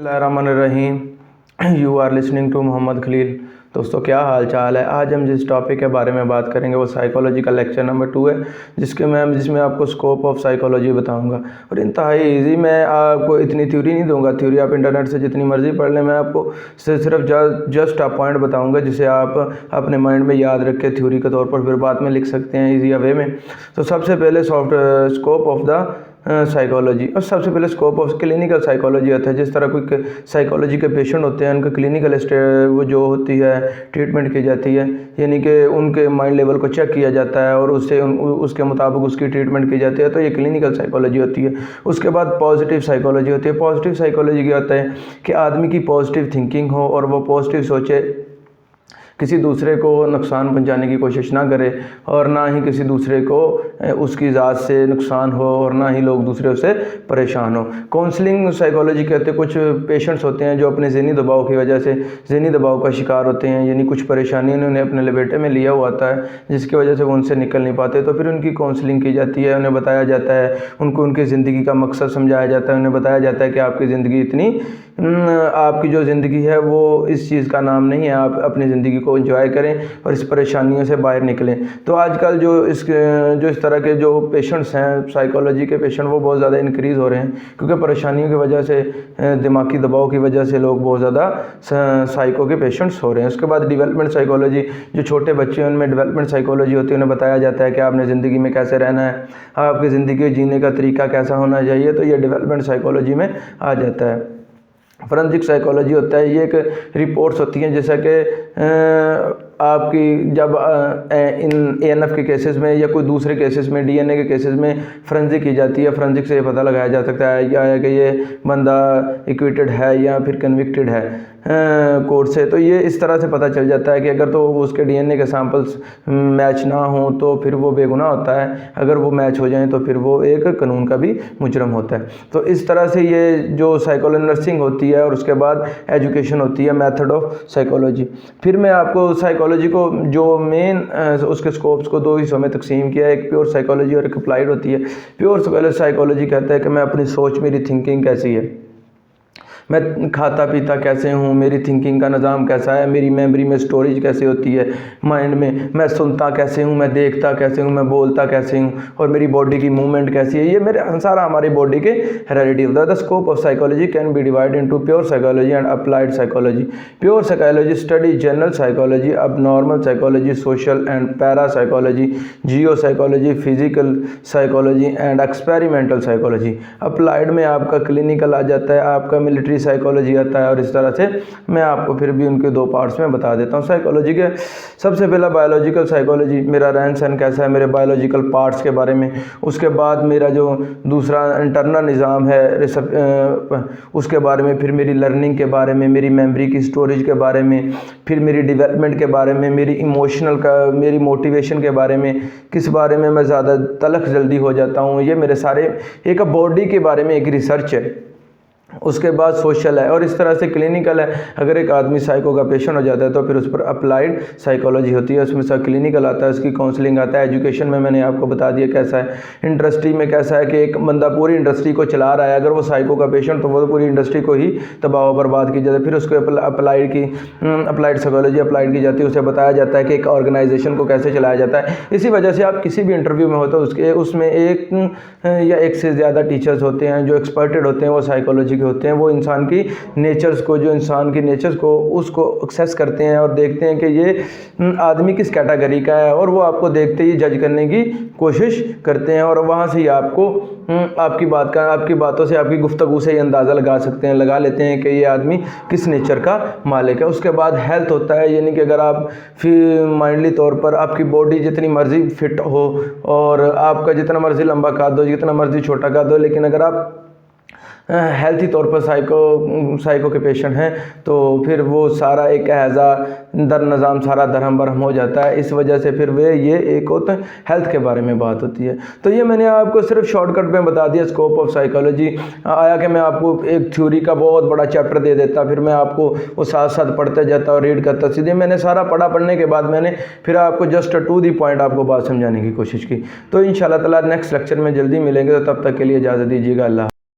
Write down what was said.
बिस्मिल्लाहिर्रहमानिर्रहीम। You are listening to Mohammad Khalil. दोस्तों, क्या हाल चाल है। आज हम जिस टॉपिक के बारे में बात करेंगे वो साइकोलॉजी का लेक्चर नंबर 2 है, जिसमें आपको स्कोप ऑफ साइकोलॉजी बताऊंगा। और इंतहाई इजी, मैं आपको इतनी थ्योरी नहीं दूंगा। थ्योरी आप इंटरनेट से जितनी मर्जी पढ़ लें, मैं आपको सिर्फ जस्ट अ पॉइंट बताऊंगा जिसे आप अपने माइंड में याद रख के थ्योरी के तौर पर फिर बाद में लिख सकते हैं ईजी वे में। तो सबसे पहले स्कोप ऑफ द साइकोलॉजी, और सबसे पहले स्कोप ऑफ क्लिनिकल साइकोलॉजी आता है। जिस तरह कोई साइकोलॉजी के पेशेंट होते हैं, उनका क्लिनिकल वो जो होती है ट्रीटमेंट की जाती है, यानी कि उनके माइंड लेवल को चेक किया जाता है और उसके मुताबिक उसकी ट्रीटमेंट की जाती है। तो ये क्लिनिकल साइकोलॉजी होती है। उसके बाद पॉजिटिव साइकोलॉजी होती है। पॉजिटिव साइकोलॉजी क्या होता है कि आदमी की पॉजिटिव थिंकिंग हो और वो पॉजिटिव सोचे, किसी दूसरे को नुकसान पहुंचाने की कोशिश ना करे, और ना ही किसी दूसरे को उसकी ज़ात से नुकसान हो, और ना ही लोग दूसरे से परेशान हो। काउंसलिंग साइकोलॉजी कहते हैं, कुछ पेशेंट्स होते हैं जो अपने ज़हनी दबाव की वजह से ज़हनी दबाव का शिकार होते हैं, यानी कुछ परेशानी उन्होंने अपने लपेटे में लिया हुआ होता है जिसकी वजह से वो उनसे निकल नहीं पाते। तो फिर उनकी काउंसलिंग की जाती है, उन्हें बताया जाता है, उनको उनकी ज़िंदगी का मकसद समझाया जाता है, उन्हें बताया जाता है कि आपकी ज़िंदगी आपकी जो ज़िंदगी है वो इस चीज़ का नाम नहीं है, आप अपनी ज़िंदगी को एंजॉय करें और इस परेशानियों से बाहर निकलें। तो आजकल जो इस तरह के जो पेशेंट्स हैं, साइकोलॉजी के पेशेंट, वो बहुत ज़्यादा इंक्रीज़ हो रहे हैं, क्योंकि परेशानियों की वजह से, दिमागी दबाव की वजह से लोग बहुत ज़्यादा साइको के पेशेंट्स हो रहे हैं। उसके बाद डेवलपमेंट साइकोलॉजी, जो छोटे बच्चे हैं उनमें डेवलपमेंट साइकोलॉजी होती है। उन्हें बताया जाता है कि आपने ज़िंदगी में कैसे रहना है, आपकी ज़िंदगी जीने का तरीका कैसा होना चाहिए। तो ये डेवलपमेंट साइकोलॉजी में आ जाता है। फोरेंसिक साइकोलॉजी होता है, ये एक रिपोर्ट्स होती हैं, जैसा कि आपकी जब इन ANF के केसेस में या कोई दूसरे केसेस में, DNA के केसेस में फोरेंसिक की जाती है। फोरेंसिक से ये पता लगाया जा सकता है कि ये बंदा एक्विटेड है या फिर कन्विक्टेड है कोर्ट से। तो ये इस तरह से पता चल जाता है कि अगर तो उसके DNA के सैंपल्स मैच ना हो तो फिर वो बेगुनाह होता है, अगर वो मैच हो जाएं तो फिर वो एक कानून का भी मुजरम होता है। तो इस तरह से ये जो साइकोलॉजी नर्सिंग होती है, और उसके बाद एजुकेशन होती है, मेथड ऑफ साइकोलॉजी। फिर मैं आपको साइकोलॉजी को जो मेन उसके स्कोप्स को 2 हिस्सों में तकसीम किया है, एक प्योर साइकोलॉजी और एक अप्लाइड होती है। प्योर साइकोलॉजी कहता है कि मैं अपनी सोच, मेरी थिंकिंग कैसी है, मैं खाता पीता कैसे हूँ, मेरी थिंकिंग का निज़ाम कैसा है, मेरी मेमोरी में स्टोरेज कैसे होती है माइंड में, मैं सुनता कैसे हूँ, मैं देखता कैसे हूँ, मैं बोलता कैसे हूँ, और मेरी बॉडी की मूवमेंट कैसी है। ये मेरे सारा हमारी बॉडी के हेरेडिटी होता है। The scope of psychology can be divide into pure psychology and applied psychology. Pure psychology study general psychology, abnormal psychology, social and parapsychology, geo psychology, physical psychology and experimental psychology. Applied में आपका clinical आ जाता है, आपका military psychology आता है, और इस तरह से मैं आपको फिर भी उनके 2 पार्ट्स में बता देता हूँ। साइकोलॉजी के सबसे पहला बायोलॉजिकल साइकोलॉजी, मेरा रहन सहन कैसा है, मेरे बायोलॉजिकल पार्ट्स के बारे में। उसके बाद मेरा जो दूसरा इंटरनल निज़ाम है उसके बारे में, फिर मेरी लर्निंग के बारे में, मेरी मेमोरी की स्टोरेज के बारे में, फिर मेरी डेवलपमेंट के बारे में, मेरी इमोशनल का, मेरी मोटिवेशन के बारे में, किस बारे में मैं ज़्यादा तलख जल्दी हो जाता हूँ। ये मेरे सारे एक बॉडी के बारे में एक रिसर्च है। उसके बाद सोशल है, और इस तरह से क्लिनिकल है। अगर एक आदमी साइको का पेशेंट हो जाता है तो फिर उस पर अप्लाइड साइकोलॉजी होती है, उसमें सब क्लिनिकल आता है, उसकी काउंसलिंग आता है। एजुकेशन में मैंने आपको बता दिया कैसा है। इंडस्ट्री में कैसा है कि एक बंदा पूरी इंडस्ट्री को चला रहा है, अगर वो साइको का पेशेंट तो वो पूरी इंडस्ट्री को ही तबाह बर्बाद की जाती है। फिर उसको अप्लाइड साइकोलॉजी अप्लाइड की जाती है, उसे बताया जाता है कि एक ऑर्गेनाइजेशन को कैसे चलाया जाता है। इसी वजह से आप किसी भी इंटरव्यू में होते हो उसमें एक या एक से ज़्यादा टीचर्स होते हैं जो एक्सपर्टेड होते हैं, वो साइकोलॉजी होते हैं। वो इंसान की नेचर्स को, जो इंसान की नेचर्स को, उसको एक्सेस करते हैं और देखते हैं कि ये आदमी किस कैटेगरी का है, और वो आपको देखते ही जज करने की कोशिश करते हैं, और वहाँ से ही आपको आपकी बातों से, आपकी गुफ्तगू से ये अंदाज़ा लगा लेते हैं कि ये आदमी किस नेचर का मालिक है। उसके बाद हेल्थ होता है, यानी कि अगर आप फिर माइंडली तौर पर आपकी बॉडी जितनी मर्जी फिट हो, और आपका जितना मर्जी लंबा कद हो, जितना मर्जी छोटा कद हो, लेकिन अगर आप हेल्थी तौर पर साइको के पेशेंट हैं तो फिर वो सारा एक हैज़ा दर निज़ाम सारा दरहम बरहम हो जाता है। इस वजह से फिर ये एक होता है हेल्थ के बारे में बात होती है। तो ये मैंने आपको सिर्फ शॉर्टकट में बता दिया स्कोप ऑफ साइकोलॉजी। आया कि मैं आपको एक थ्योरी का बहुत बड़ा चैप्टर दे देता, फिर मैं आपको वो साथ साथ पढ़ते जाता और रीड करता। सीधे मैंने सारा पढ़ने के बाद मैंने फिर आपको जस्ट टू दी पॉइंट आपको बात समझाने की कोशिश की। तो इंशाल्लाह ताला नेक्स्ट लेक्चर में जल्दी मिलेंगे, तो तब तक के लिए इजाज़त दीजिएगा। अल्लाह।